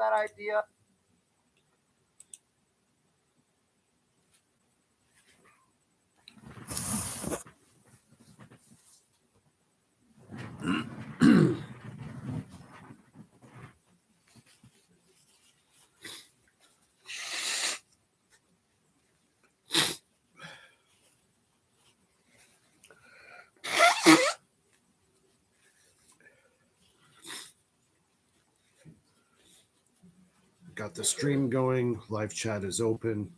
that idea? Got the stream going. Live chat is open.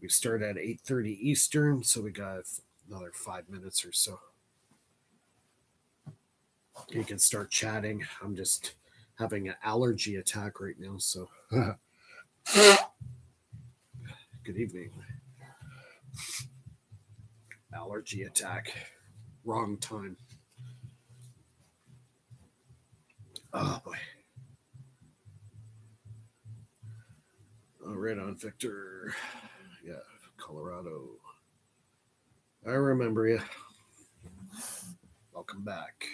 We start at 8:30 Eastern, so we got another 5 minutes or so. You can start chatting. I'm just having an allergy attack right now, so good evening. Allergy attack. Wrong time. Oh boy. Oh, right on, Victor. Yeah, Colorado. I remember you. Welcome back.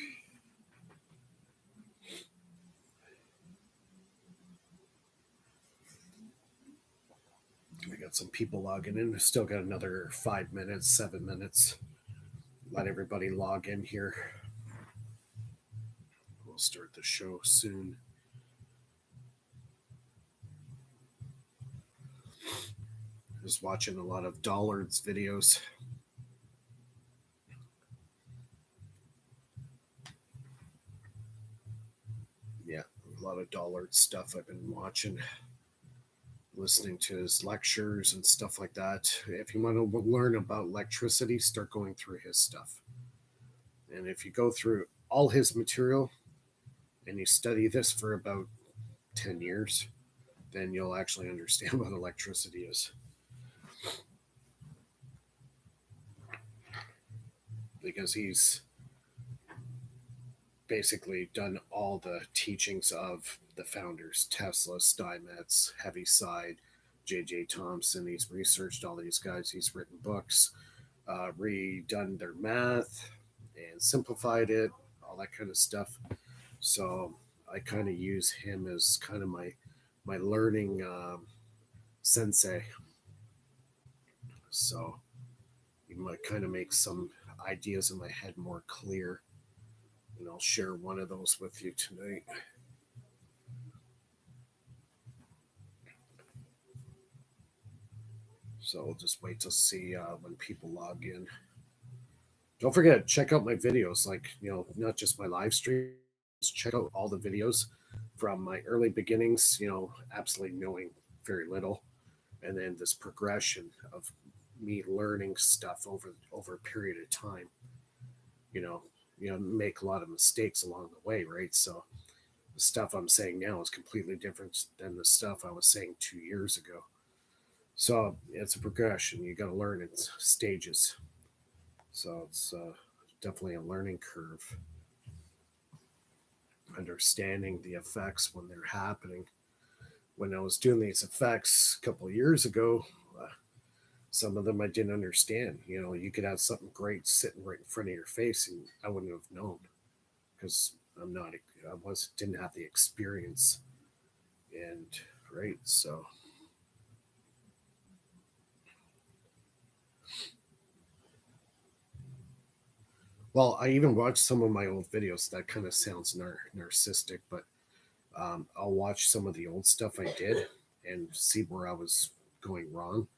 We got some people logging in. Still got another 5 minutes, 7 minutes. Let everybody log in here. We'll start the show soon. I was watching a lot of Dollard's videos. Yeah, a lot of Dollard stuff I've been watching, listening to his lectures and stuff like that. If you want to learn about electricity, start going through his stuff. And if you go through all his material and you study this for about 10 years, then you'll actually understand what electricity is. Because he's basically done all the teachings of the founders, Tesla, Steinmetz, Heaviside, J.J. Thomson. He's researched all these guys. He's written books, redone their math and simplified it, all that kind of stuff. So I kind of use him as kind of my learning sensei. So you might kind of make some ideas in my head more clear. And I'll share one of those with you tonight. So we'll just wait to see when people log in. Don't forget, check out my videos, like, not just my live streams, check out all the videos from my early beginnings, absolutely knowing very little. And then this progression of me learning stuff over a period of time. Make a lot of mistakes along the way, right? So the stuff I'm saying now is completely different than the stuff I was saying 2 years ago. So it's a progression. You got to learn in stages. So it's definitely a learning curve. Understanding the effects when they're happening. When I was doing these effects a couple of years ago, some of them I didn't understand. You could have something great sitting right in front of your face, and I wouldn't have known because didn't have the experience, and right. So well, I even watched some of my old videos. That kind of sounds narcissistic, but I'll watch some of the old stuff I did and see where I was going wrong,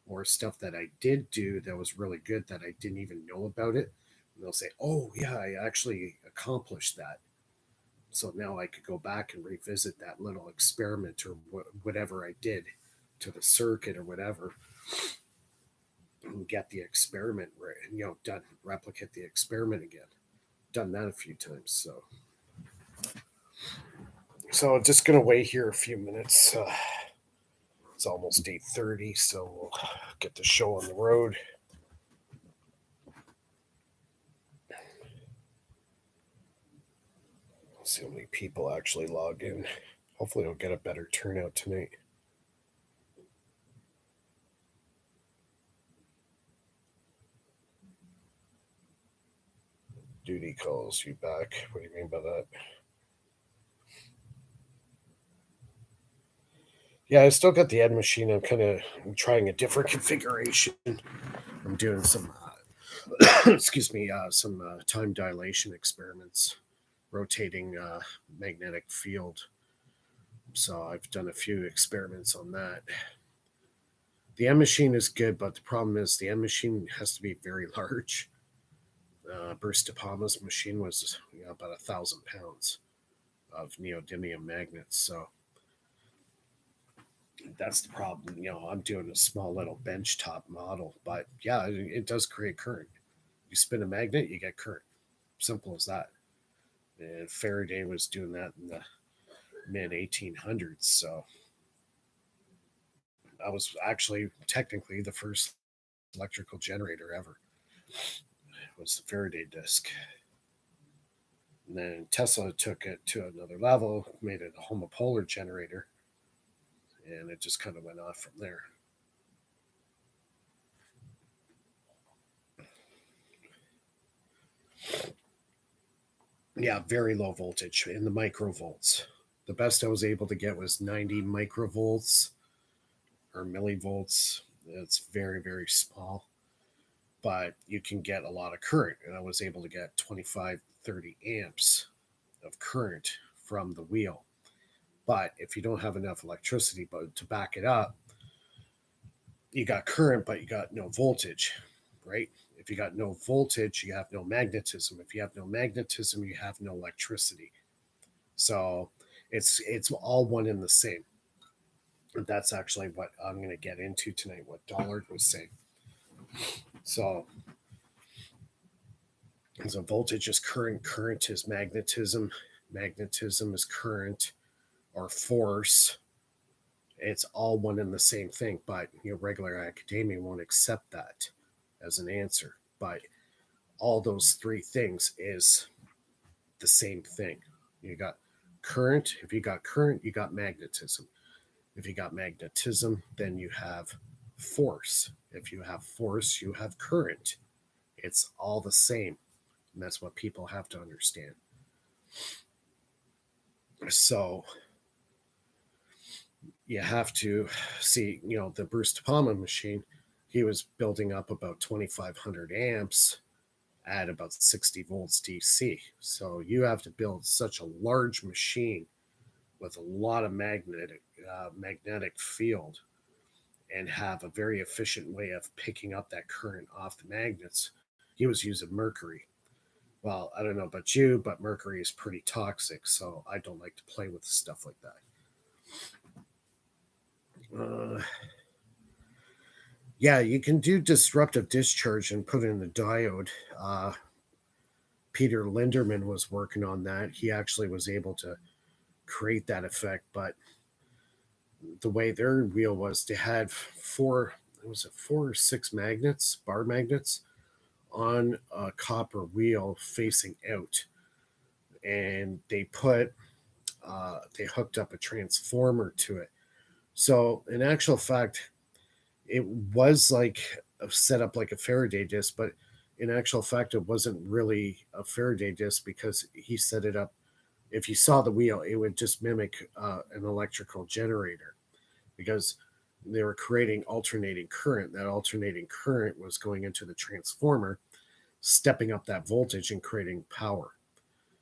or stuff that I did do that was really good that I didn't even know about it. And they'll say, "Oh yeah, I actually accomplished that." So now I could go back and revisit that little experiment or whatever I did to the circuit or whatever, and get the experiment done, replicate the experiment again. Done that a few times. So just gonna wait here a few minutes. It's almost 8:30, so we'll get the show on the road. Let's see how many people actually log in. Hopefully we'll get a better turnout tonight. Duty calls you back. What do you mean by that? Yeah, I still got the end machine. I'm trying a different configuration. I'm doing some, excuse me, some time dilation experiments, rotating magnetic field. So I've done a few experiments on that. The M machine is good, but the problem is the M machine has to be very large. Bruce De Palma's machine was about 1,000 pounds of neodymium magnets. So that's the problem. I'm doing a small little benchtop model, but yeah, it does create current. You spin a magnet, you get current. Simple as that. And Faraday was doing that in the mid 1800s. So I was actually technically the first electrical generator ever. It was the Faraday disc. And then Tesla took it to another level, made it a homopolar generator, and it just kind of went off from there. Yeah, very low voltage in the microvolts. The best I was able to get was 90 microvolts or millivolts. It's very, very small, but you can get a lot of current. And I was able to get 25, 30 amps of current from the wheel. But if you don't have enough electricity to back it up, you got current, but you got no voltage, right? If you got no voltage, you have no magnetism. If you have no magnetism, you have no electricity. So it's all one and the same. And that's actually what I'm going to get into tonight, what Dollard was saying. So voltage is current, current is magnetism, magnetism is current or force. It's all one and the same thing, but regular academia won't accept that as an answer. But all those three things is the same thing. You got current. If you got current, you got magnetism. If you got magnetism, then you have force. If you have force, you have current. It's all the same. And that's what people have to understand. So you have to see, the Bruce De Palma machine, he was building up about 2,500 amps at about 60 volts DC. So you have to build such a large machine with a lot of magnetic field and have a very efficient way of picking up that current off the magnets. He was using mercury. Well, I don't know about you, but mercury is pretty toxic, so I don't like to play with stuff like that. Yeah, you can do disruptive discharge and put in a diode. Peter Linderman was working on that. He actually was able to create that effect, but the way their wheel was, they had four or six magnets, bar magnets, on a copper wheel facing out, and they hooked up a transformer to it. So in actual fact, it was like set up like a Faraday disc, but in actual fact, it wasn't really a Faraday disc because he set it up. If you saw the wheel, it would just mimic an electrical generator because they were creating alternating current. That alternating current was going into the transformer, stepping up that voltage and creating power.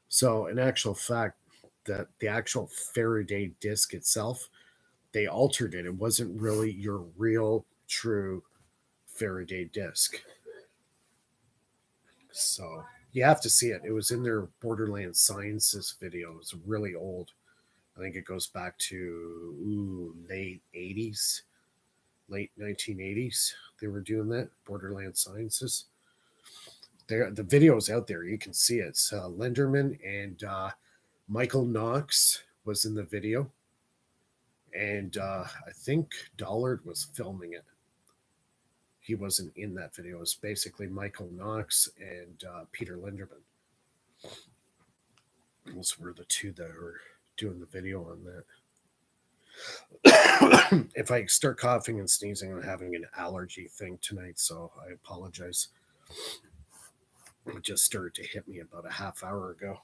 So, in actual fact, the actual Faraday disc itself, they altered it. It wasn't really your real, true Faraday disc. So you have to see it. It was in their Borderland Sciences video. It was really old. I think it goes back to late 80s, late 1980s. They were doing that, Borderland Sciences. The video's out there. You can see it. It's Linderman and Michael Knox was in the video. And I think Dollard was filming it. He wasn't in that video. It was basically Michael Knox and Peter Linderman. Those were the two that were doing the video on that. If I start coughing and sneezing, I'm having an allergy thing tonight, so I apologize. It just started to hit me about a half hour ago.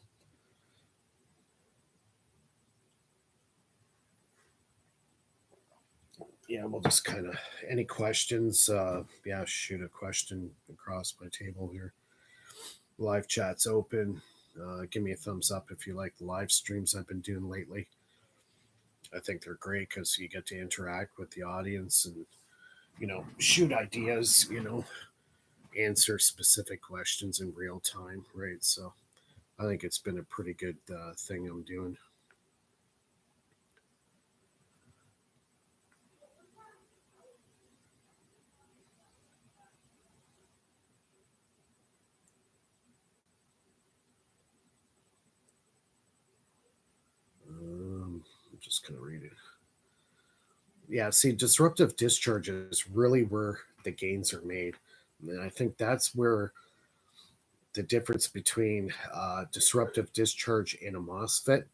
Yeah, we'll just kind of any questions. Yeah, shoot a question across my table here. Live chat's open. Give me a thumbs up if you like the live streams I've been doing lately. I think they're great because you get to interact with the audience and shoot ideas. Answer specific questions in real time, right? So I think it's been a pretty good thing I'm doing. I'm just gonna read it. Yeah, see, disruptive discharge is really where the gains are made, and I think that's where the difference between disruptive discharge and a MOSFET.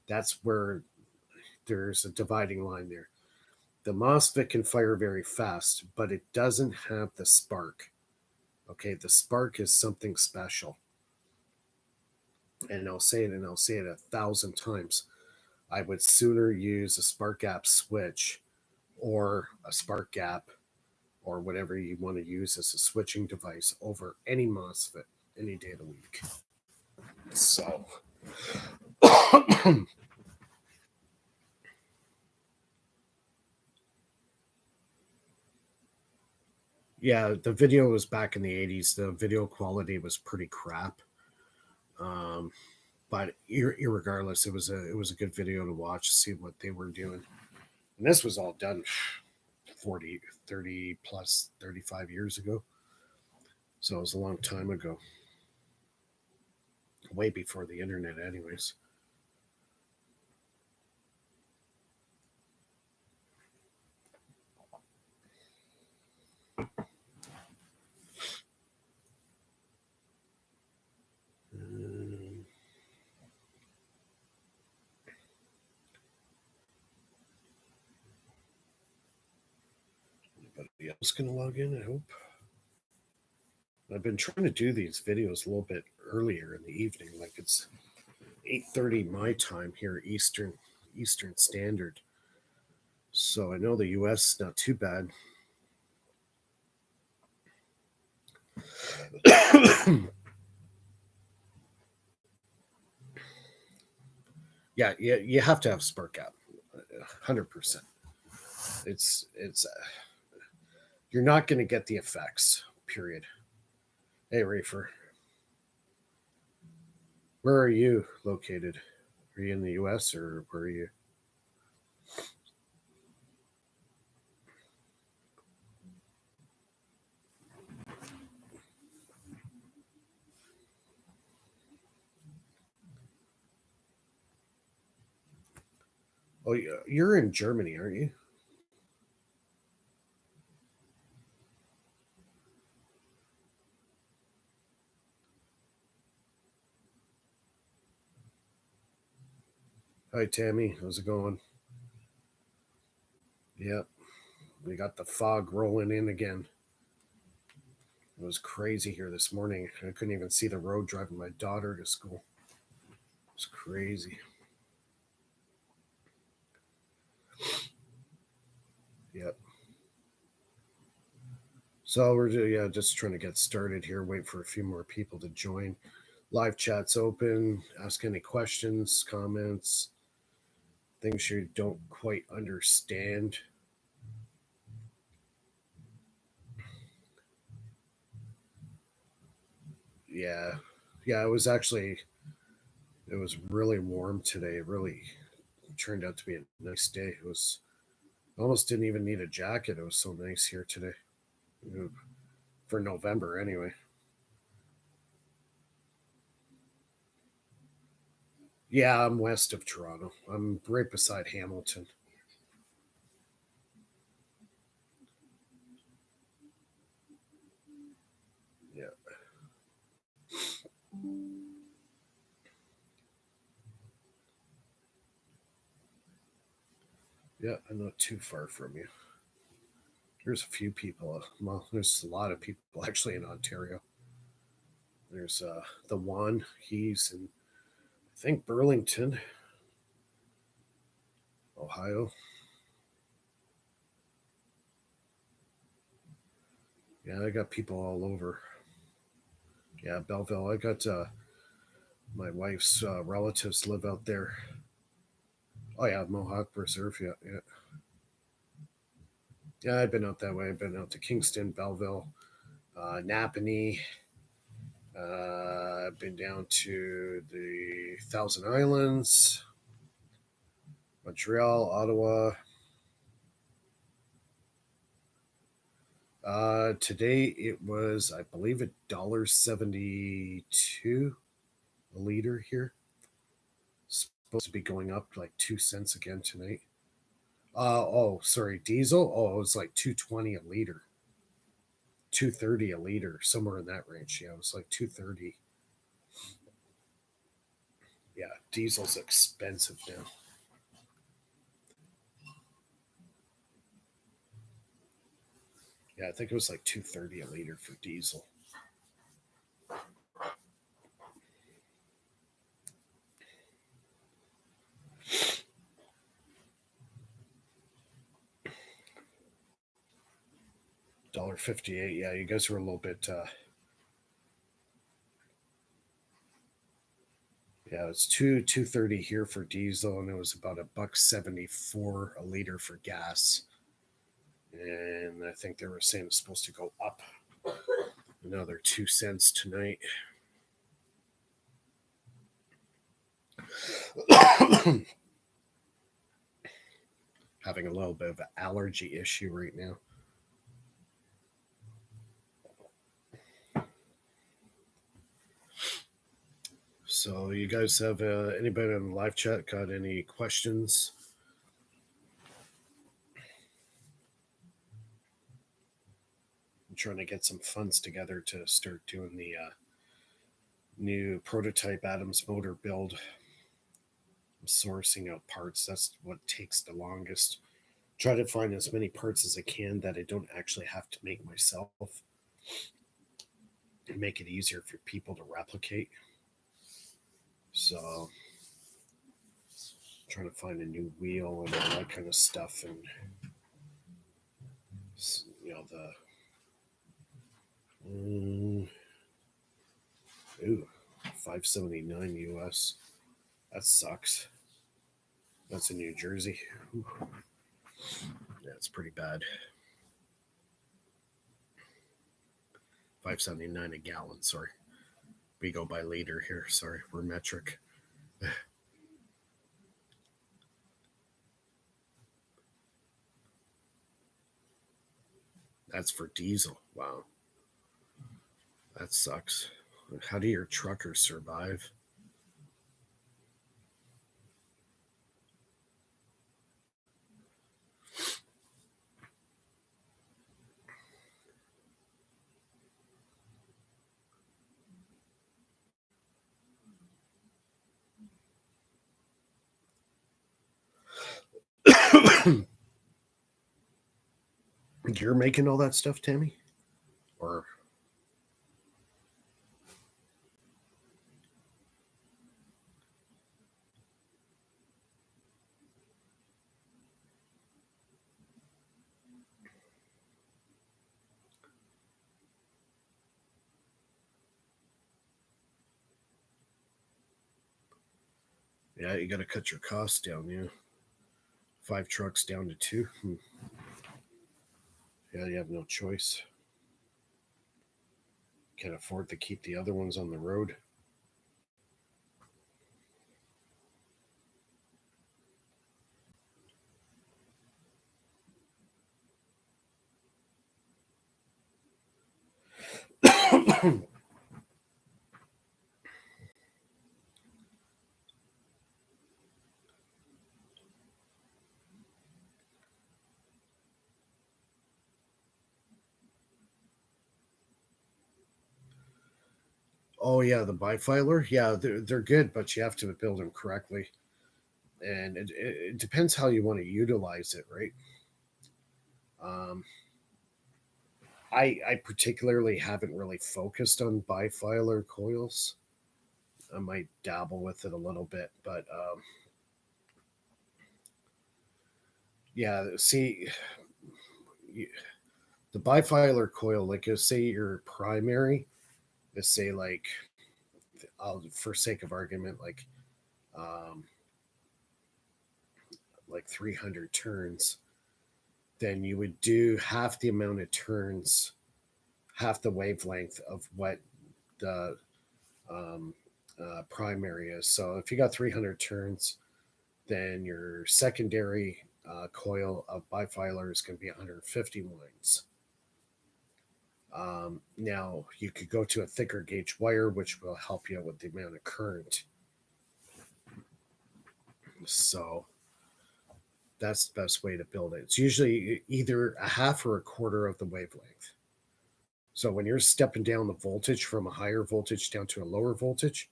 That's where there's a dividing line there. The MOSFET can fire very fast, but it doesn't have the spark. Okay, the spark is something special. And I'll say it and I'll say it 1,000 times. I would sooner use a spark gap switch or a spark gap or whatever you want to use as a switching device over any MOSFET any day of the week. So, yeah, the video was back in the 80s. The video quality was pretty crap. Um, but irregardless, it was a good video to watch, see what they were doing. And this was all done 40, 30 plus 35 years ago. So it was a long time ago. Way before the internet, anyways. Anybody else gonna log in? I hope. I've been trying to do these videos a little bit earlier in the evening, like it's 8:30 my time here, Eastern Standard. So I know the U.S. is not too bad. Yeah, you have to have spark gap, 100%. It's you're not going to get the effects. Period. Hey, Reefer, where are you located? Are you in the U.S. or where are you? Oh, you're in Germany, aren't you? Hi, Tammy. How's it going? Yep. We got the fog rolling in again. It was crazy here this morning. I couldn't even see the road driving my daughter to school. It's crazy. Yep. So we're just trying to get started here. Wait for a few more people to join. Live chat's open. Ask any questions, comments, things you don't quite understand. Yeah, yeah. It was really warm today. It really turned out to be a nice day. It was almost didn't even need a jacket. It was so nice here today for November anyway. Yeah, I'm west of Toronto. I'm right beside Hamilton. Yeah, yeah. I'm not too far from you. There's a few people. Well, there's a lot of people actually in Ontario. There's the one. He's in, I think, Burlington, Ohio. Yeah, I got people all over. Yeah, Belleville. I got my wife's relatives live out there. Oh yeah, Mohawk Reserve. Yeah, yeah, yeah. I've been out that way. I've been out to Kingston, Belleville, Napanee. I've been down to the Thousand Islands, Montreal, Ottawa. Today it was, I believe, $1.72 a liter here. Supposed to be going up like 2 cents again tonight. Oh, sorry, diesel. Oh, it was like 2.20 a liter, 2.30 a liter, somewhere in that range. Yeah, it was like 2.30. Yeah, diesel's expensive now. Yeah, I think it was like 2.30 a liter for diesel. $1.58. Yeah, you guys were a little bit. Yeah, it's 2.30 here for diesel, and it was about $1.74 a liter for gas. And I think they were saying it's supposed to go up another 2 cents tonight. Having a little bit of an allergy issue right now. So, you guys have anybody in the live chat got any questions? I'm trying to get some funds together to start doing the new prototype Adams motor build. I'm sourcing out parts. That's what takes the longest. Try to find as many parts as I can that I don't actually have to make myself and make it easier for people to replicate. So, trying to find a new wheel and all that kind of stuff, and the ooh, 579 US. That sucks. That's in New Jersey. Ooh. That's pretty bad. 579 a gallon. Sorry, we go by liter here. Sorry, we're metric. That's for diesel. Wow, that sucks. How do your truckers survive? You're making all that stuff, Tammy? Or yeah, you got to cut your costs down. Yeah, 5 trucks down to 2. Yeah, you have no choice. Can't afford to keep the other ones on the road. Oh yeah, the bifiler. Yeah, they're good, but you have to build them correctly, and it depends how you want to utilize it, right? Um, I particularly haven't really focused on bifiler coils. I might dabble with it a little bit, but yeah. See, The bifilar coil, like say your primary is say for sake of argument, um, like 300 turns, then you would do half the amount of turns, half the wavelength of what the primary is. So if you got 300 turns, then your secondary coil of bifilar is going to be 150 winds. Now you could go to a thicker gauge wire, which will help you with the amount of current. So that's the best way to build it. It's usually either a half or a quarter of the wavelength. So when you're stepping down the voltage from a higher voltage down to a lower voltage,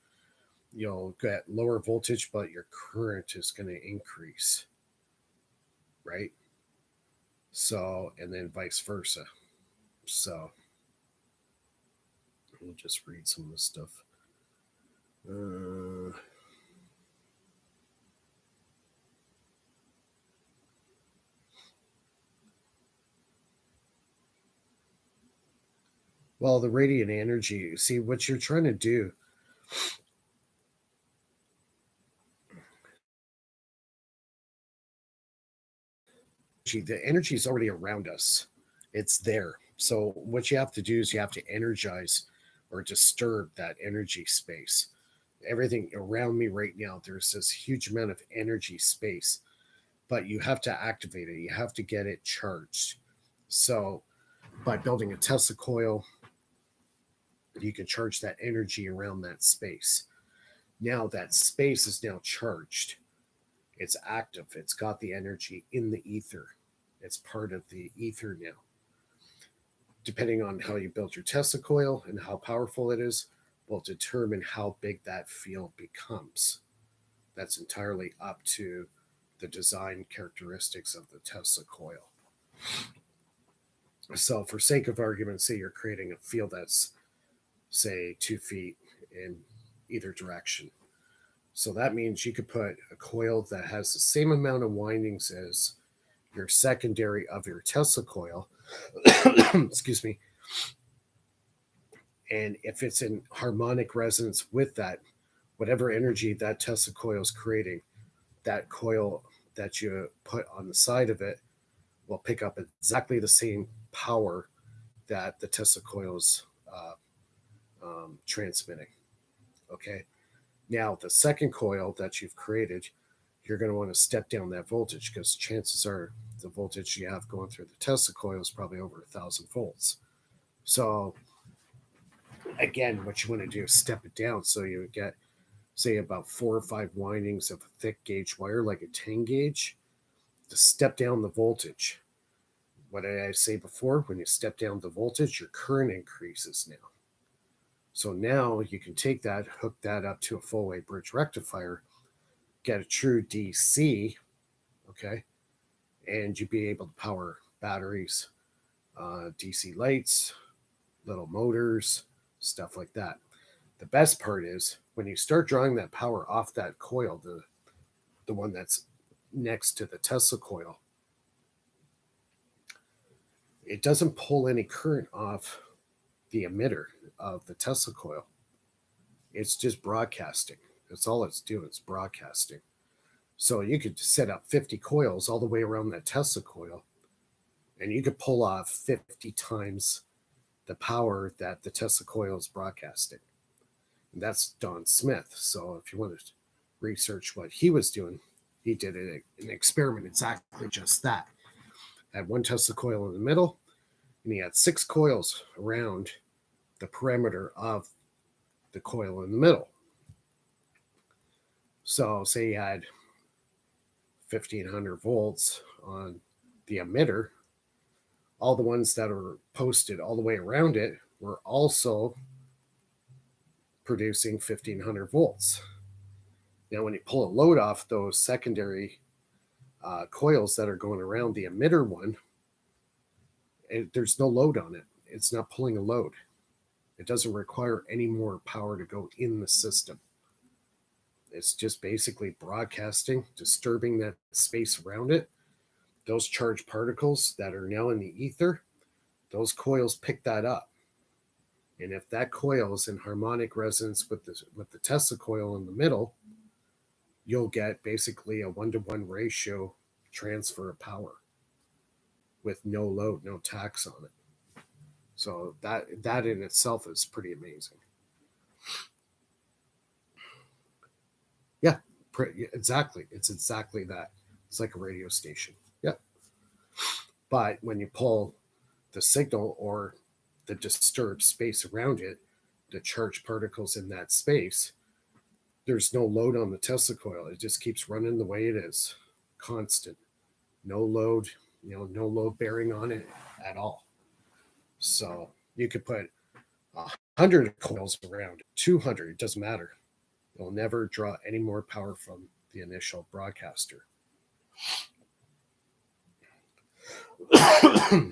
you'll get lower voltage, but your current is going to increase, right? So, and then vice versa. So, let me just read some of this stuff. Well, the radiant energy, see what you're trying to do. The energy is already around us, it's there. So, what you have to do is you have to energize or disturb that energy space. Everything around me right now, there's this huge amount of energy space, but you have to activate it, you have to get it charged. So, by building a Tesla coil, you can charge that energy around that space. Now that space is now charged. It's active. It's got the energy in the ether. It's part of the ether now. Depending on how you build your Tesla coil and how powerful it is, will determine how big that field becomes. That's entirely up to the design characteristics of the Tesla coil. So, for sake of argument, say you're creating a field that's, say, 2 feet in either direction. So that means you could put a coil that has the same amount of windings as your secondary of your Tesla coil. Excuse me. And if it's in harmonic resonance with that, whatever energy that Tesla coil is creating, that coil that you put on the side of it will pick up exactly the same power that the Tesla coil is transmitting. Okay. Now, the second coil that you've created, you're going to want to step down that voltage because chances are the voltage you have going through the Tesla coil is probably over 1,000 volts. So, again, what you want to do is step it down so you get, say, about 4 or 5 windings of a thick gauge wire, like a 10 gauge, to step down the voltage. What did I say before? When you step down the voltage, your current increases now. So now you can take that, hook that up to a full wave bridge rectifier, get a true DC, okay, and you'd be able to power batteries, DC lights, little motors, stuff like that. The best part is when you start drawing that power off that coil, the one that's next to the Tesla coil, it doesn't pull any current off the emitter of the Tesla coil. It's just broadcasting. That's all it's doing. It's broadcasting. So you could set up 50 coils all the way around that Tesla coil, and you could pull off 50 times the power that the Tesla coil is broadcasting. And that's Don Smith. So if you want to research what he was doing, he did an experiment exactly just that. Had one Tesla coil in the middle, and he had 6 coils around the perimeter of the coil in the middle. So say you had 1,500 volts on the emitter, all the ones that are posted all the way around it were also producing 1,500 volts. Now, when you pull a load off those secondary coils that are going around the emitter one, there's no load on it. It's not pulling a load. It doesn't require any more power to go in the system. It's just basically broadcasting, disturbing that space around it. Those charged particles that are now in the ether, those coils pick that up. And if that coil is in harmonic resonance with the Tesla coil in the middle, you'll get basically a 1-to-1 ratio transfer of power with no load, no tax on it. So that in itself is pretty amazing. Yeah, exactly. It's exactly that. It's like a radio station. Yeah. But when you pull the signal or the disturbed space around it, the charged particles in that space, there's no load on the Tesla coil. It just keeps running the way it is, constant. No load, no load bearing on it at all. So you could put 100 coils around, 200, it doesn't matter. It'll never draw any more power from the initial broadcaster.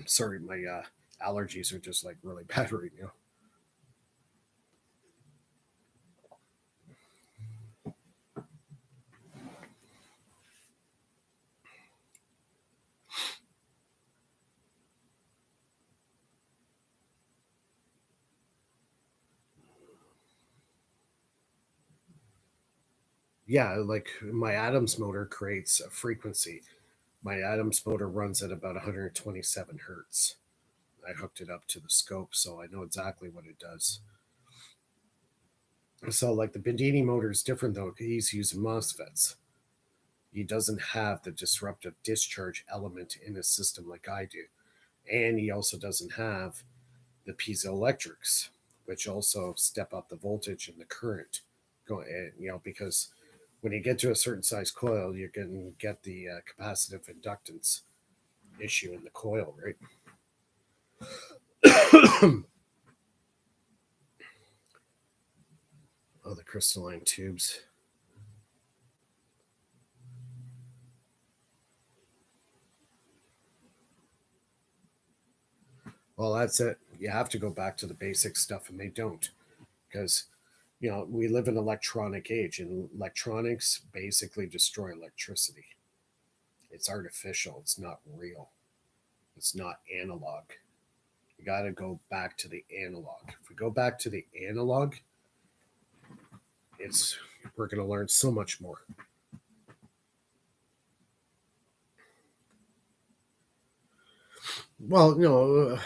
Sorry, my allergies are just like really bad right now. Yeah, like my Adams motor creates a frequency. My Adams motor runs at about 127 hertz. I hooked it up to the scope, so I know exactly what it does. So, like the Bendini motor is different though. He's using MOSFETs. He doesn't have the disruptive discharge element in his system like I do, and he also doesn't have the piezoelectrics, which also step up the voltage and the current. Because when you get to a certain size coil, you're going to get the capacitive inductance issue in the coil, right? Oh, the crystalline tubes. Well, that's it. You have to go back to the basic stuff, and they don't. Because, we live in an electronic age, and electronics basically destroy electricity. It's artificial. It's not real. It's not analog. You got to go back to the analog. If we go back to the analog, we're going to learn so much more. Well,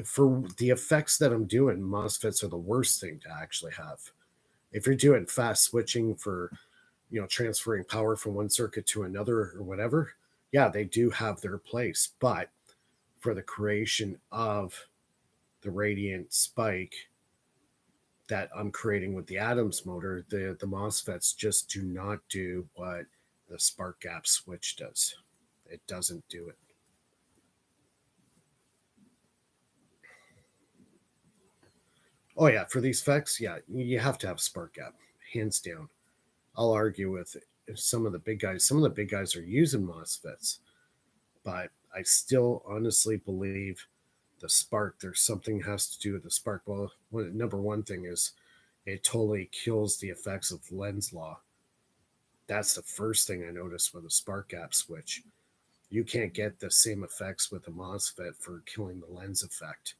for the effects that I'm doing, MOSFETs are the worst thing to actually have. If you're doing fast switching for, transferring power from one circuit to another or whatever, yeah, they do have their place. But for the creation of the radiant spike that I'm creating with the Adams motor, the MOSFETs just do not do what the spark gap switch does. It doesn't do it. Oh yeah, for these effects, yeah, you have to have spark gap, hands down. I'll argue with some of the big guys. Some of the big guys are using MOSFETs, but I still honestly believe the spark. There's something has to do with the spark. Well, number one thing is it totally kills the effects of lens law. That's the first thing I noticed with a spark gap switch. You can't get the same effects with a MOSFET for killing the lens effect.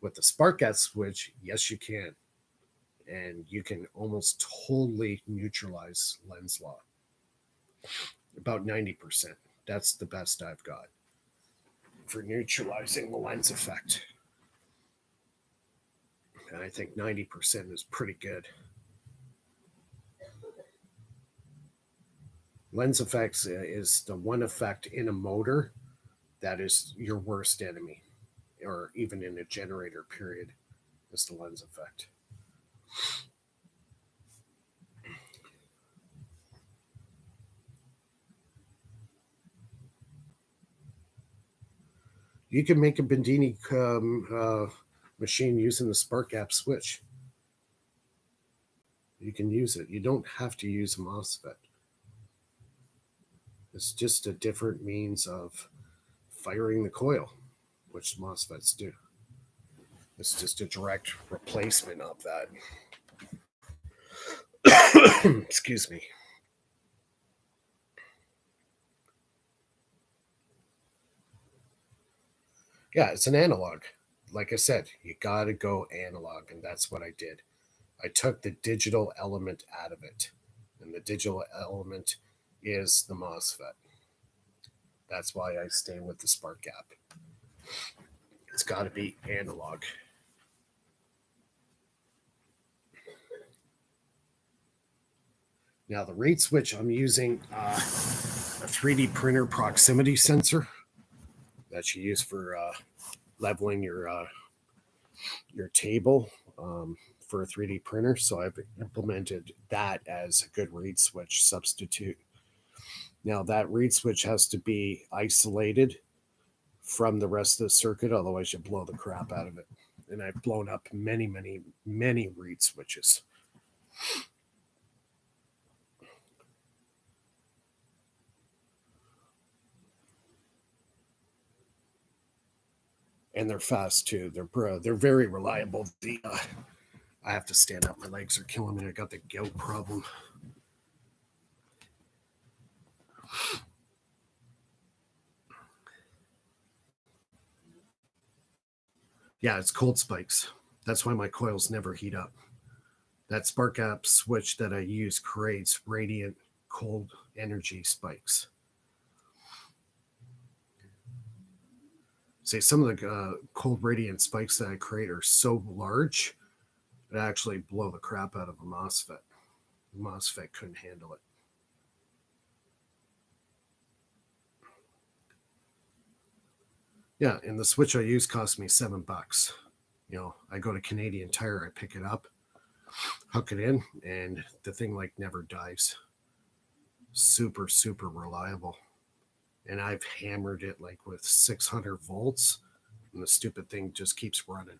With the spark gap switch, yes, you can. And you can almost totally neutralize lens law. About 90%. That's the best I've got for neutralizing the lens effect. And I think 90% is pretty good. Lens effects is the one effect in a motor that is your worst enemy, or even in a generator period, is the lens effect. You can make a Bendini machine using the spark gap switch. You can use it. You don't have to use a MOSFET. It's just a different means of firing the coil, which MOSFETs do. It's just a direct replacement of that. Excuse me. Yeah, it's an analog. Like I said, you got to go analog, and that's what I did. I took the digital element out of it, and the digital element is the MOSFET. That's why I stay with the spark gap. It's got to be analog. Now the reed switch, I'm using a 3D printer proximity sensor that you use for leveling your table for a 3D printer. So I've implemented that as a good reed switch substitute. Now that reed switch has to be isolated from the rest of the circuit, otherwise you blow the crap out of it. And I've blown up many, many, many reed switches. And they're fast too. They're very reliable. I have to stand up. My legs are killing me. I got the gout problem. Yeah, it's cold spikes. That's why my coils never heat up. That spark gap switch that I use creates radiant cold energy spikes. Say some of the cold radiant spikes that I create are so large that actually blow the crap out of a MOSFET. The MOSFET couldn't handle it. Yeah, and the switch I use cost me $7. I go to Canadian Tire, I pick it up, hook it in, and the thing like never dies. Super, super reliable. And I've hammered it like with 600 volts, and the stupid thing just keeps running.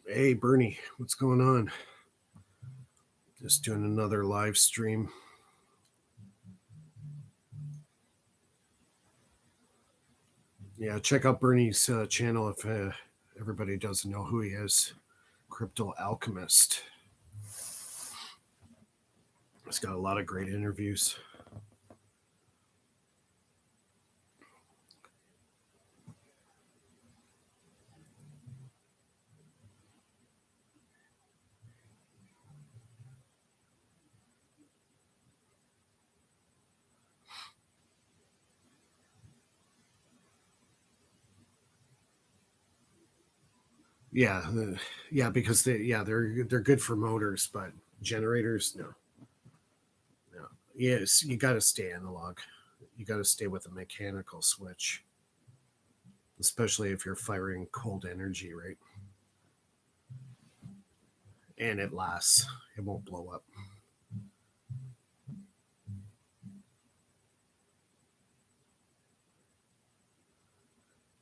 Hey, Bernie, what's going on? Just doing another live stream. Yeah, check out Bernie's channel if everybody doesn't know who he is. Crypto Alchemist. He's got a lot of great interviews. Yeah, yeah, because they're good for motors, but generators, no. Yes, you got to stay analog. You got to stay with a mechanical switch, especially if you're firing cold energy, right? And it lasts. It won't blow up.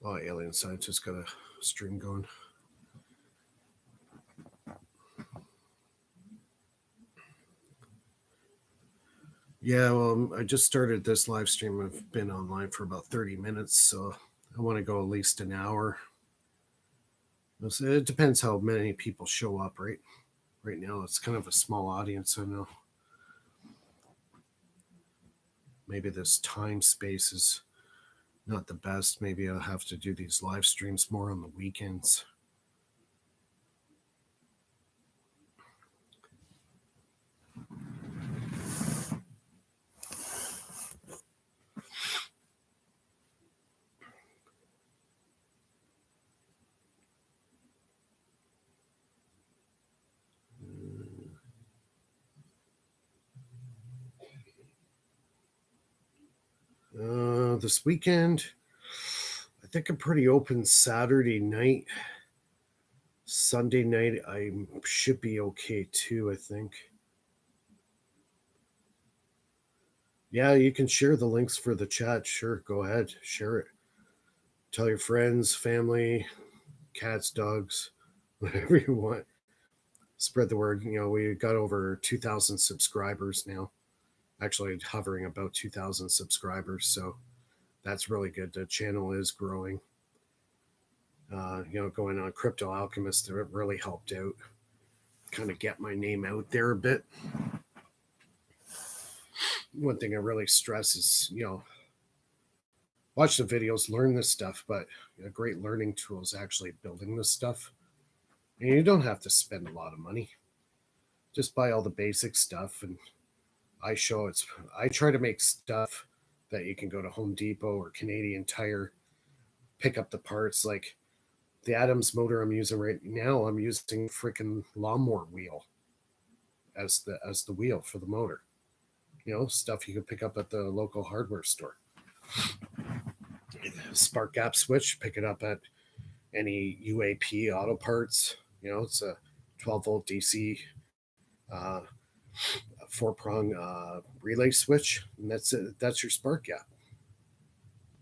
Oh, alien scientists got a stream going. Yeah, well, I just started this live stream. I've been online for about 30 minutes, so I want to go at least an hour. It depends how many people show up, right? Right now, it's kind of a small audience. I know. Maybe this time space is not the best. Maybe I'll have to do these live streams more on the weekends. This weekend, I think I'm pretty open Saturday night. Sunday night, I should be okay too, I think. Yeah, you can share the links for the chat. Sure, go ahead, share it. Tell your friends, family, cats, dogs, whatever you want. Spread the word. We got over 2,000 subscribers now. Actually, hovering about 2,000 subscribers. So that's really good. The channel is growing. Going on Crypto Alchemist, it really helped out. kind of get my name out there a bit. One thing I really stress is, watch the videos, learn this stuff, but a great learning tool is actually building this stuff. And you don't have to spend a lot of money. Just buy all the basic stuff. And I try to make stuff that you can go to Home Depot or Canadian Tire, pick up the parts. Like the Adams motor I'm using right now, I'm using freaking lawnmower wheel as the wheel for the motor. Stuff you can pick up at the local hardware store. Spark gap switch, pick it up at any UAP auto parts. It's a 12-volt DC, 4-prong relay switch, and that's it. That's your spark gap,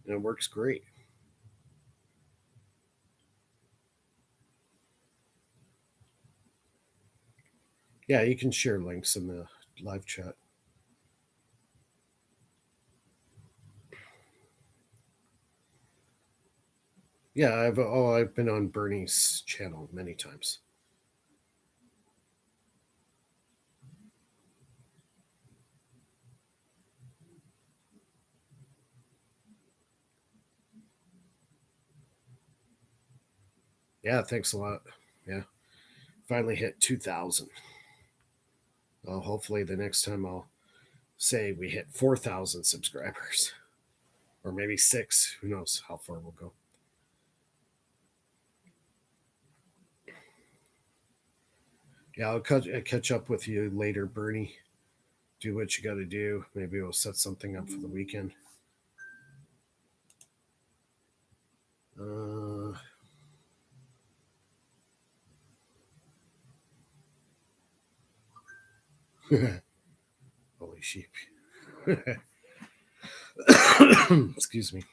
and it works great. Yeah, you can share links in the live chat. Yeah, I've been on Bernie's channel many times. Yeah, thanks a lot. Yeah, finally hit 2,000. Well, hopefully the next time I'll say we hit 4,000 subscribers, or maybe 6. Who knows how far we'll go. Yeah, I'll catch up with you later, Bernie. Do what you got to do. Maybe we'll set something up for the weekend. Holy sheep. Excuse me.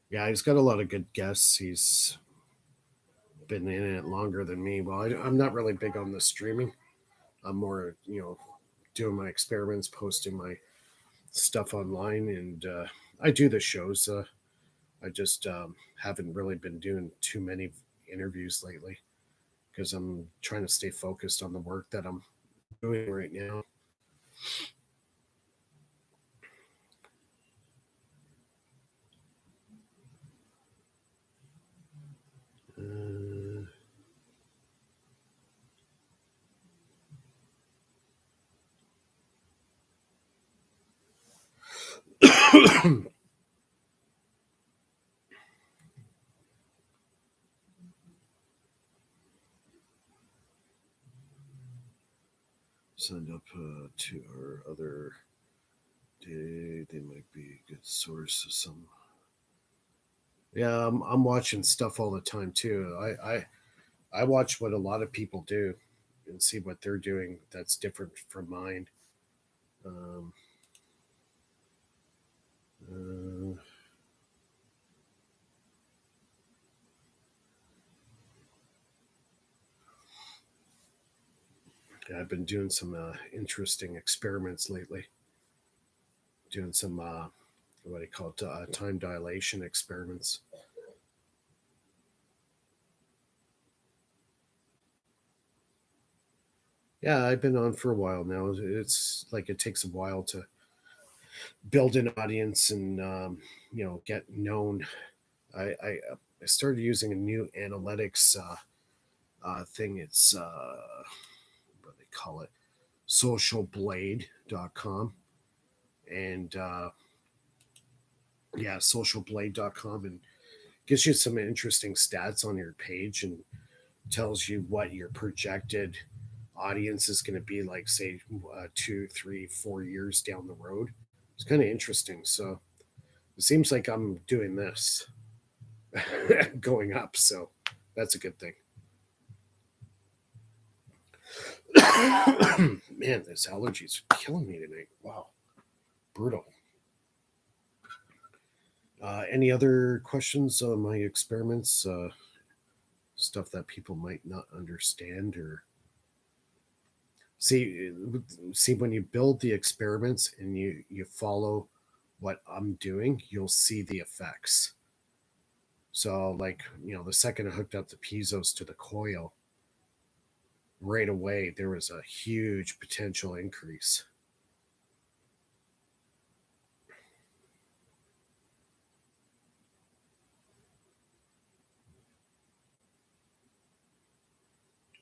Yeah, he's got a lot of good guests. He's been in it longer than me. Well, I'm not really big on the streaming. I'm more, doing my experiments, posting my stuff online, and I do the shows. I just haven't really been doing too many interviews lately because I'm trying to stay focused on the work that I'm doing right now. Signed up to our other day. They might be a good source of some. Yeah, I'm watching stuff all the time too. I watch what a lot of people do and see what they're doing that's different from mine. Um, uh, yeah, I've been doing some interesting experiments lately. Doing some what do you call it? Time dilation experiments. Yeah, I've been on for a while now. It's like it takes a while to build an audience and get known. I started using a new analytics thing. It's what do they call it? Socialblade.com. And yeah, socialblade.com, and gives you some interesting stats on your page and tells you what your projected audience is going to be like, say, 2, 3, 4 years down the road. It's kind of interesting. So it seems like I'm doing this going up. So that's a good thing. Man, this allergy's killing me tonight. Wow. Brutal. Any other questions on my experiments? Stuff that people might not understand or see when you build the experiments and you follow what I'm doing, you'll see the effects. So, like, the second I hooked up the piezo's to the coil, right away there was a huge potential increase.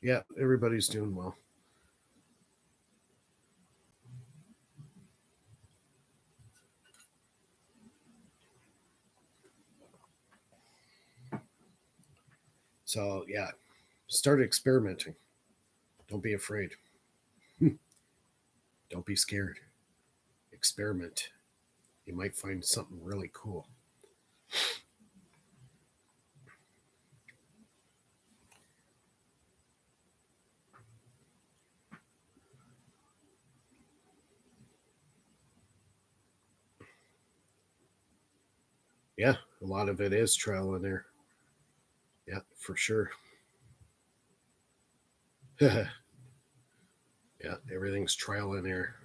Yeah, everybody's doing well. So, yeah, start experimenting. Don't be afraid. Don't be scared. Experiment. You might find something really cool. Yeah, a lot of it is trial and error. Yeah, for sure. Yeah, everything's trial and error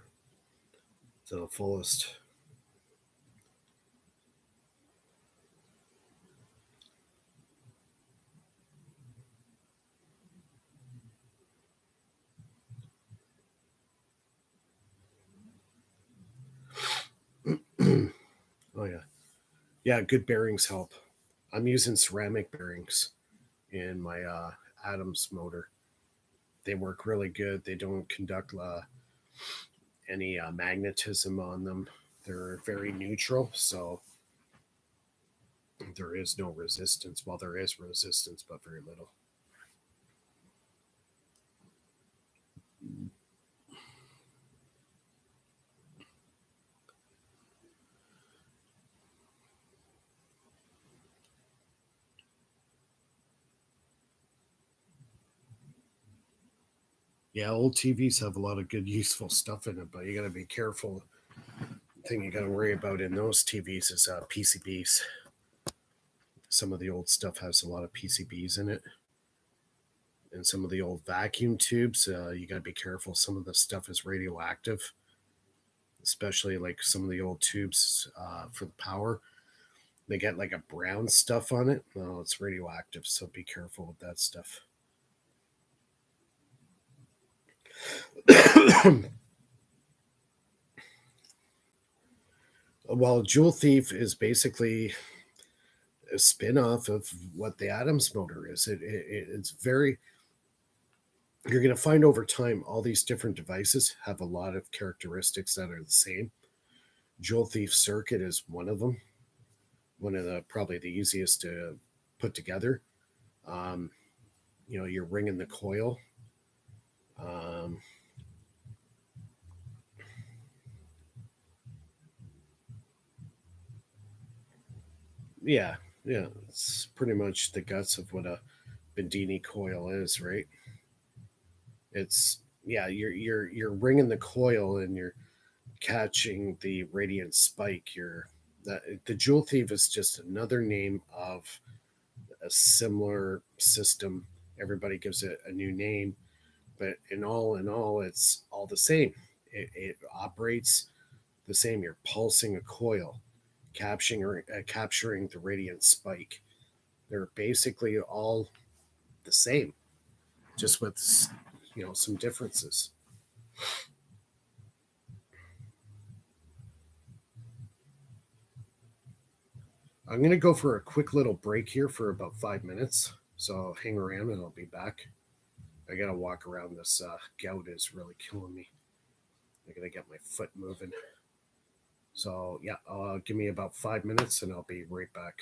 to the fullest. Oh, yeah. Yeah, good bearings help. I'm using ceramic bearings in my Adams motor. They work really good. They don't conduct any magnetism on them. They're very neutral, so there is no resistance. Well, there is resistance, but very little. Yeah, old TVs have a lot of good, useful stuff in it, but you got to be careful. The thing you got to worry about in those TVs is PCBs. Some of the old stuff has a lot of PCBs in it. And some of the old vacuum tubes, you got to be careful. Some of the stuff is radioactive, especially like some of the old tubes for the power. They get like a brown stuff on it. Well, it's radioactive, so be careful with that stuff. Well, Jewel Thief is basically a spin-off of what the Adams motor is. It's very, you're going to find over time all these different devices have a lot of characteristics that are the same. Jewel Thief circuit is one of them, one of the probably the easiest to put together. Um, you're ringing the coil. Um, yeah, yeah, it's pretty much the guts of what a Bendini coil is, right? It's yeah, you're ringing the coil and you're catching the radiant spike. The Jewel Thief is just another name of a similar system. Everybody gives it a new name, but in all, it's all the same. It operates the same. You're pulsing a coil, capturing the radiant spike. They're basically all the same, just with some differences. I'm going to go for a quick little break here for about 5 minutes. So hang around and I'll be back. I got to walk around. This gout is really killing me. I got to get my foot moving. So, yeah, give me about 5 minutes and I'll be right back.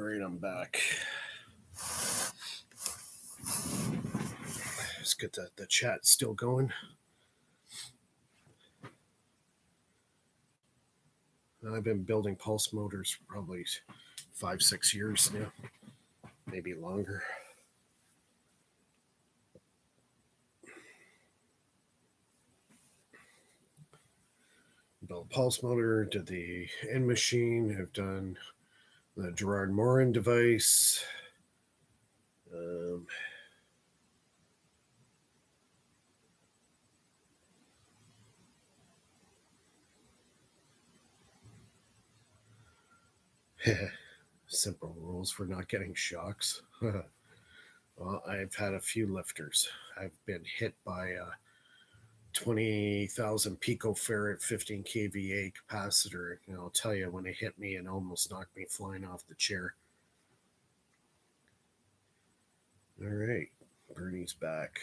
right, I'm back. Let's get the chat still going. I've been building pulse motors probably 5-6 years now, maybe longer. Built pulse motor, did the end machine, have done the Gerard Morin device. Simple rules for not getting shocks. Well, I've had a few lifters. I've been hit by a 20,000 picofarad 15 kVA capacitor. And I'll tell you, when it hit me, it almost knocked me flying off the chair. All right, Bernie's back.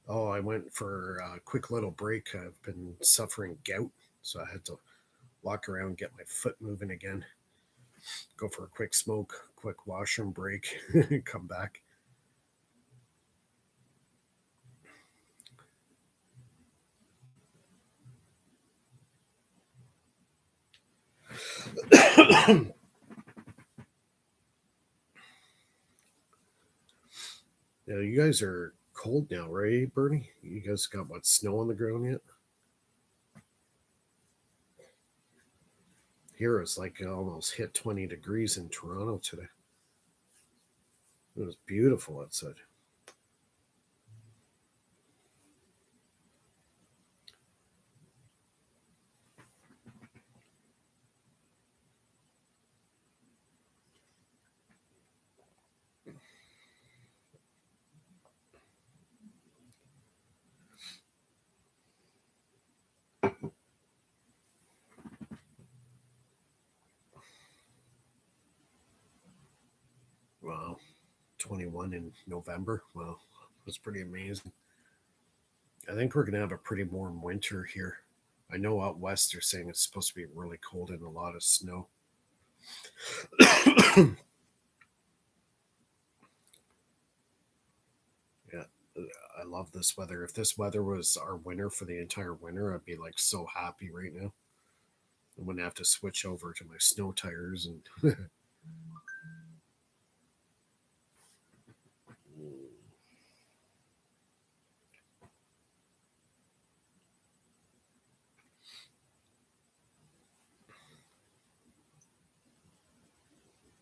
Oh, I went for a quick little break. I've been suffering gout, so I had to walk around, get my foot moving again, go for a quick smoke, quick washroom break, come back. Yeah, you guys are cold now, right, Bernie? You guys got what, snow on the ground yet? Here it's like it almost hit 20 degrees in Toronto today. It was beautiful outside. Wow, 21 in November. Wow, it was pretty amazing. I think we're going to have a pretty warm winter here. I know out west they're saying it's supposed to be really cold and a lot of snow. Yeah, I love this weather. If this weather was our winter for the entire winter, I'd be like so happy right now. I wouldn't have to switch over to my snow tires and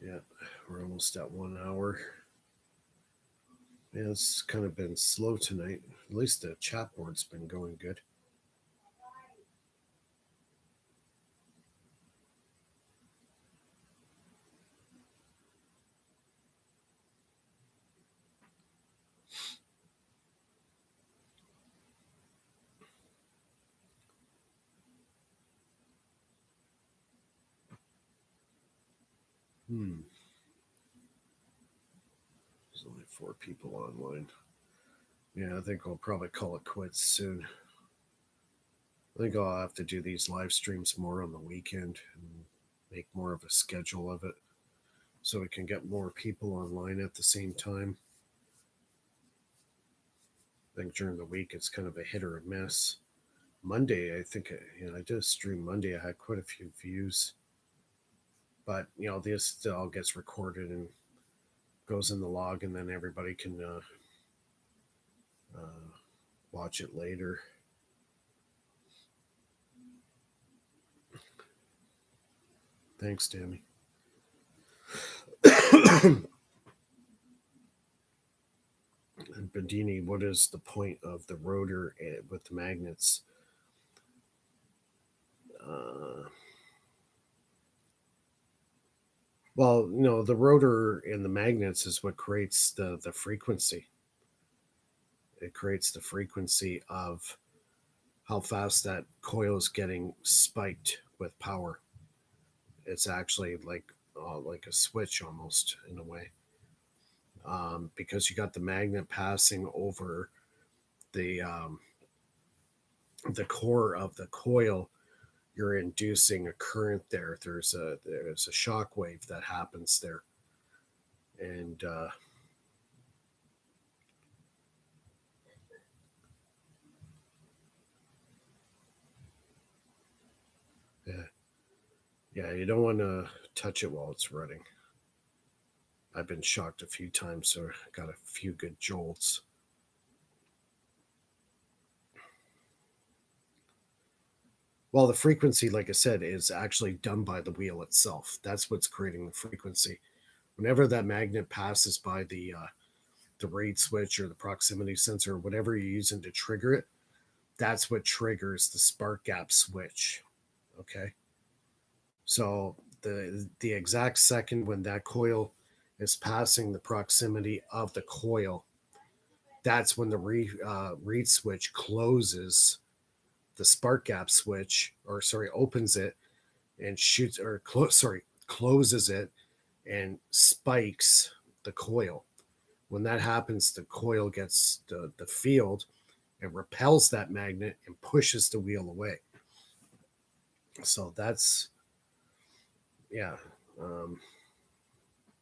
yeah, we're almost at 1 hour. Yeah, it's kind of been slow tonight. At least the chat board's been going good. There's only 4 people online. Yeah, I think I'll probably call it quits soon. I think I'll have to do these live streams more on the weekend and make more of a schedule of it so we can get more people online at the same time. I think during the week it's kind of a hit or a miss. Monday, I think I did a stream Monday. I had quite a few views, but this all gets recorded and goes in the log, and then everybody can watch it later. Thanks, Tammy. And Bandini, what is the point of the rotor with the magnets? Well, the rotor and the magnets is what creates the frequency. It creates the frequency of how fast that coil is getting spiked with power. It's actually like a switch almost in a way. because you got the magnet passing over the um, the core of the coil. You're inducing a current there. There's a shock wave that happens there, and yeah, yeah, you don't want to touch it while it's running. I've been shocked a few times, so I got a few good jolts. Well, the frequency, like I said, is actually done by the wheel itself. That's what's creating the frequency. Whenever that magnet passes by the rate switch or the proximity sensor, or whatever you're using to trigger it, that's what triggers the spark gap switch. Okay, so the exact second when that coil is passing the proximity of the coil, that's when the reed switch closes the spark gap switch, or sorry, opens it and shoots, or closes it and spikes the coil. When that happens, the coil gets the field, it repels that magnet and pushes the wheel away. So yeah, um,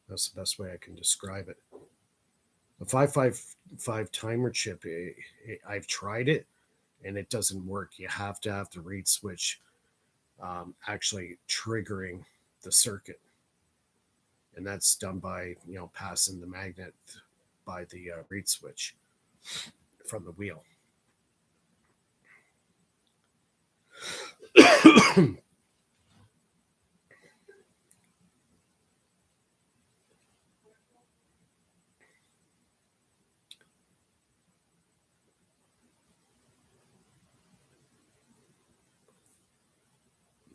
that's the best way I can describe it. The 555 timer chip, I've tried it and it doesn't work. You have to have the reed switch actually triggering the circuit, and that's done by passing the magnet by the reed switch from the wheel.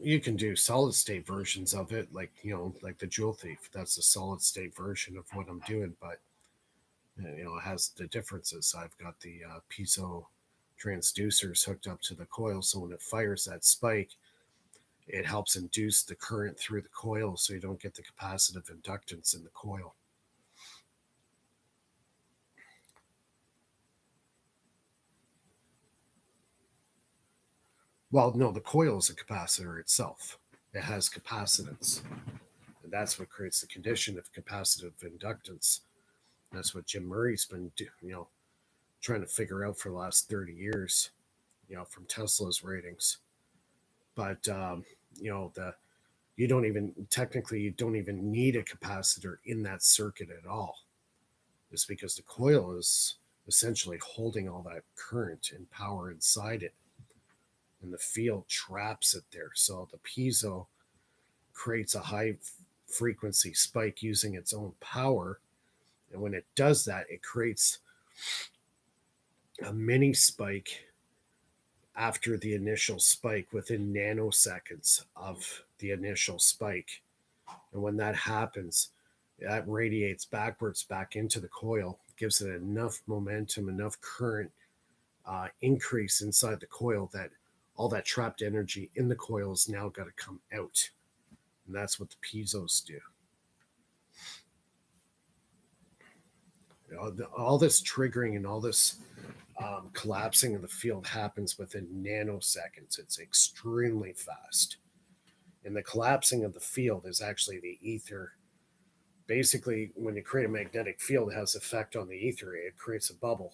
You can do solid state versions of it, like like the Jewel Thief. That's a solid state version of what I'm doing, but it has the differences. I've got the piezo transducers hooked up to the coil, so when it fires that spike, it helps induce the current through the coil, so you don't get the capacitive inductance in the coil. Well, no, the coil is a capacitor itself. It has capacitance. And that's what creates the condition of capacitive inductance. That's what Jim Murray's been, trying to figure out for the last 30 years, from Tesla's ratings. But, the you don't even need a capacitor in that circuit at all. It's because the coil is essentially holding all that current and power inside it, and the field traps it there. So the piezo creates a high frequency spike using its own power. And when it does that, it creates a mini spike after the initial spike within nanoseconds of the initial spike. And when that happens, that radiates backwards back into the coil, gives it enough momentum, enough current increase inside the coil that all that trapped energy in the coil has now got to come out. And that's what the piezos do. All this triggering and all this collapsing of the field happens within nanoseconds. It's extremely fast. And the collapsing of the field is actually the ether. Basically, when you create a magnetic field, it has effect on the ether. It creates a bubble.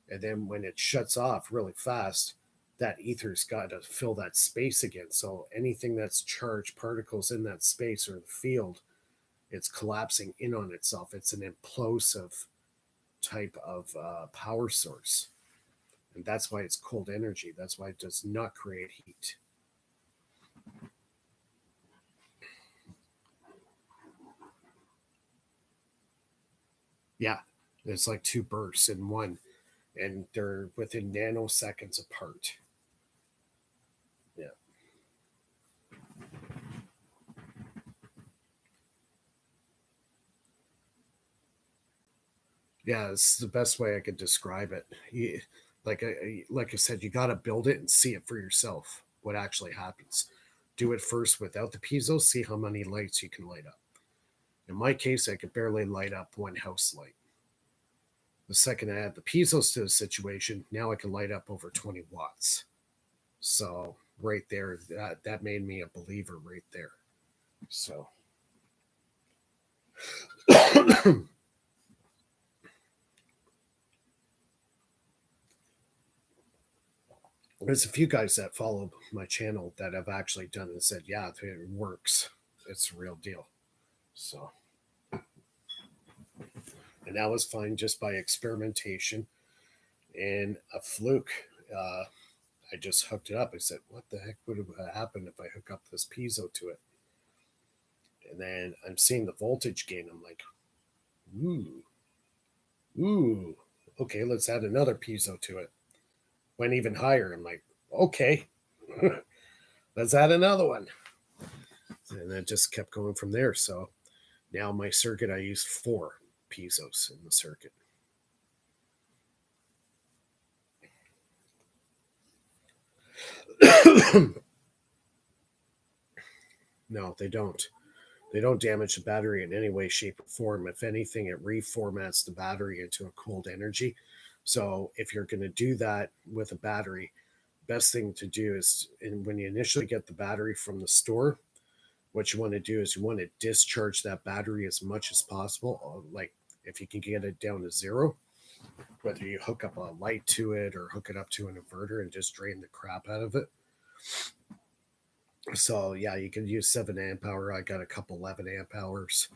And then when it shuts off really fast, that ether's got to fill that space again. So anything that's charged particles in that space or the field, it's collapsing in on itself. It's an implosive type of power source. And that's why it's cold energy. That's why it does not create heat. Yeah, it's like two bursts in one, and they're within nanoseconds apart. Yeah. Yeah, it's the best way I could describe it. Like I said, you got to build it and see it for yourself. What actually happens? Do it first without the piezo. See how many lights you can light up. In my case, I could barely light up one house light. The second I add the piezo's to the situation, now I can light up over 20 watts. So right there, that made me a believer right there. So there's a few guys that follow my channel that have actually done it and said, yeah, it works. It's a real deal. So, and that was fine just by experimentation and a fluke. I just hooked it up. I said, what the heck would have happened if I hook up this piezo to it? And then I'm seeing the voltage gain. I'm like, ooh, okay, let's add another piezo to it. Went even higher. I'm like, okay, let's add another one. And it just kept going from there. So now my circuit, I use 4 piezos in the circuit. No, they don't. They don't damage the battery in any way, shape, or form. If anything, it reformats the battery into a cold energy. So if you're going to do that with a battery, best thing to do is, and when you initially get the battery from the store, what you want to do is you want to discharge that battery as much as possible. Like if you can get it down to 0, whether you hook up a light to it or hook it up to an inverter and just drain the crap out of it. So yeah, you can use 7 amp hour. I got a couple 11 amp hours.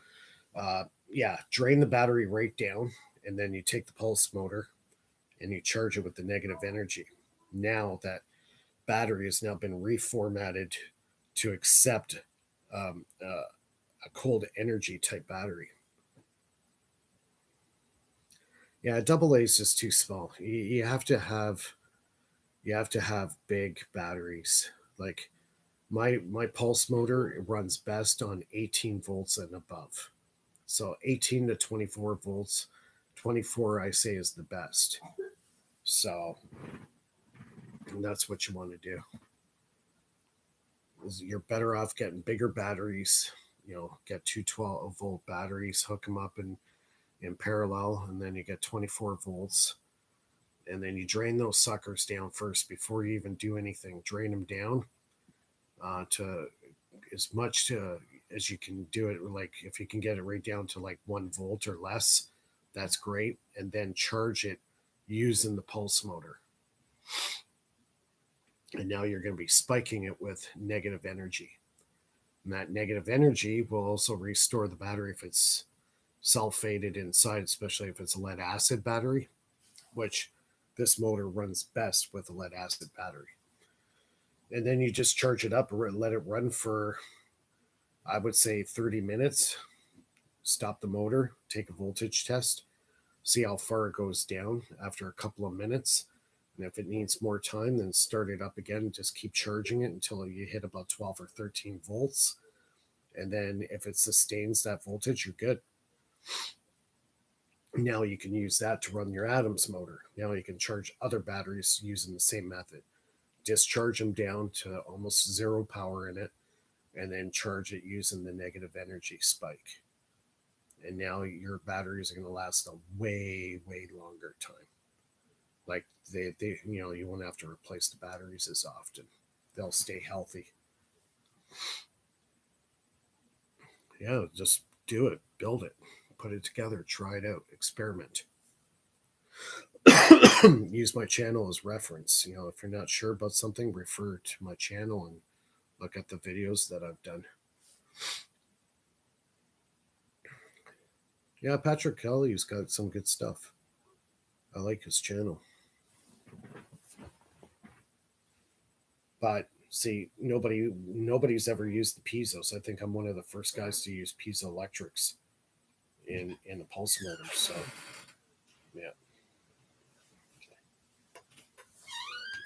Yeah, drain the battery right down, and then you take the pulse motor and you charge it with the negative energy. Now that battery has now been reformatted to accept a cold energy type battery. Yeah, double A is just too small. You have to have big batteries. Like my pulse motor runs best on 18 volts and above. So 18 to 24 volts. 24 I say is the best. So that's what you want to do. You're better off getting bigger batteries. Get 212-volt batteries, hook them up in parallel, and then you get 24 volts. And then you drain those suckers down first before you even do anything. Drain them down to as much as you can do it. Like if you can get it right down to like 1 volt or less, that's great. And then charge it using the pulse motor. And now you're going to be spiking it with negative energy. And that negative energy will also restore the battery if it's sulfated inside, especially if it's a lead acid battery, which this motor runs best with a lead acid battery. And then you just charge it up and let it run for, I would say, 30 minutes. Stop the motor, take a voltage test, see how far it goes down after a couple of minutes. And if it needs more time, then start it up again. Just keep charging it until you hit about 12 or 13 volts. And then if it sustains that voltage, you're good. Now you can use that to run your Adams motor. Now you can charge other batteries using the same method. Discharge them down to almost 0 power in it, and then charge it using the negative energy spike. And now your batteries are going to last a way, way longer time. Like they you won't have to replace the batteries as often. They'll stay healthy. Yeah, just do it, build it, put it together, try it out, experiment. Use my channel as reference. If you're not sure about something, refer to my channel and look at the videos that I've done. Yeah, Patrick Kelly's got some good stuff. I like his channel. But see, nobody's ever used the piezos. I think I'm one of the first guys to use piezoelectrics in the pulse motor. So yeah.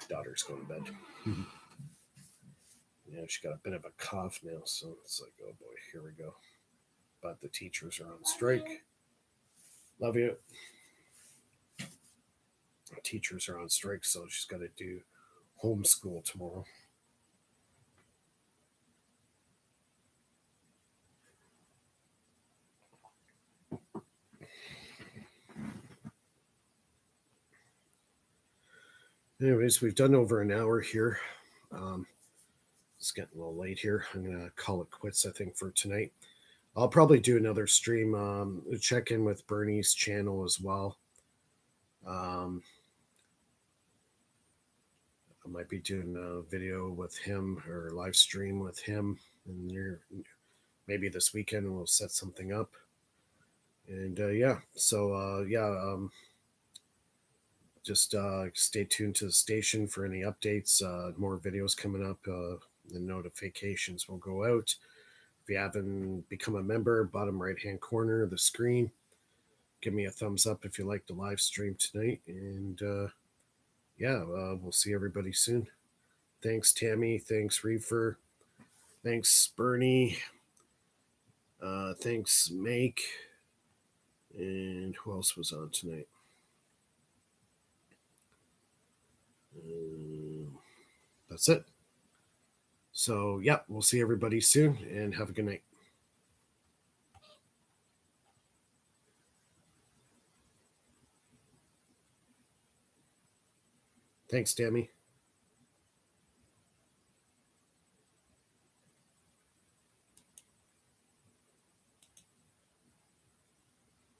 Daughter's going to bed. Yeah, she got a bit of a cough now, so it's like, oh boy, here we go. But the teachers are on strike. Love you. Teachers are on strike, so she's got to do homeschool tomorrow. Anyways, we've done over an hour here. Um, it's getting a little late here. I'm gonna call it quits, I think, for tonight. I'll probably do another stream. Check in with Bernie's channel as well. Um, I might be doing a video with him or live stream with him, and maybe this weekend we'll set something up. And yeah, so yeah, just stay tuned to the station for any updates. More videos coming up. The notifications will go out. If you haven't become a member, bottom right hand corner of the screen, give me a thumbs up if you like the live stream tonight. And yeah, we'll see everybody soon. Thanks, Tammy. Thanks, Reefer. Thanks, Bernie. Thanks, Make. And who else was on tonight? That's it. So, yeah, we'll see everybody soon and have a good night. Thanks, Tammy.